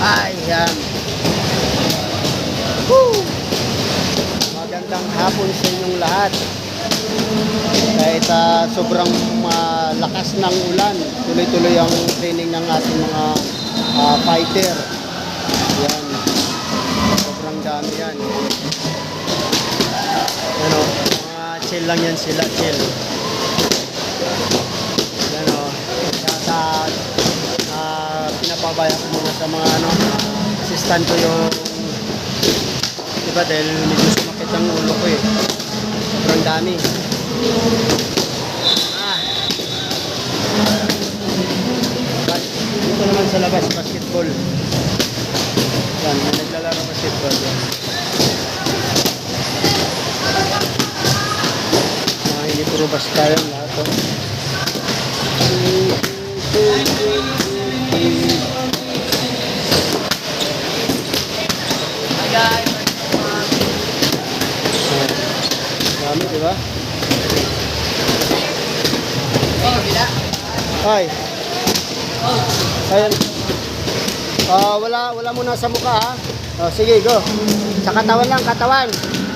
Ayan. Woo! Magandang hapon sa inyong lahat. Kahit sobrang lakas ng ulan, tuloy-tuloy ang training ng ating mga fighter. Yan. Sobrang dami yan. Ano, mga chill lang yan sila, chill. Yan o. Pinapabaya ko muna sa mga assistant ko yung diba dahil medyo sumakit ang ulo ko eh. Sobrang dami. Dito naman sa labas, basketball. Yan, may naglalaro basketball. Yan. Hindi puro basta yan lahat. Hi guys! Dami, diba? Hi! Ayan. Wala muna sa mukha ha. Sige, go. Sa katawan lang, katawan.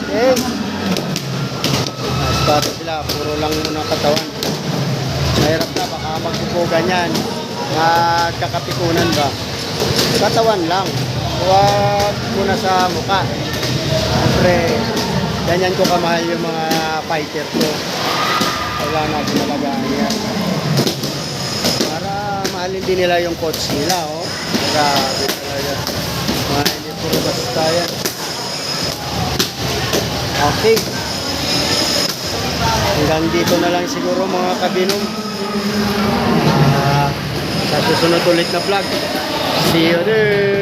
Okay. Bata sila, puro lang muna katawan. Mahirap na, baka magpupugan yan. Magkakapikunan ba? Katawan lang. Huwag muna sa mukha. Siyempre, ganyan ko kamahal yung mga fighter ko. Kailangan natin malagaan yan. Para mahalin din nila yung coach nila, oh. Grabe talaga. Hindi puro basta yan. Okay. Hanggang dito na lang siguro mga kabinom. Sa susunod ulit na vlog. See you there.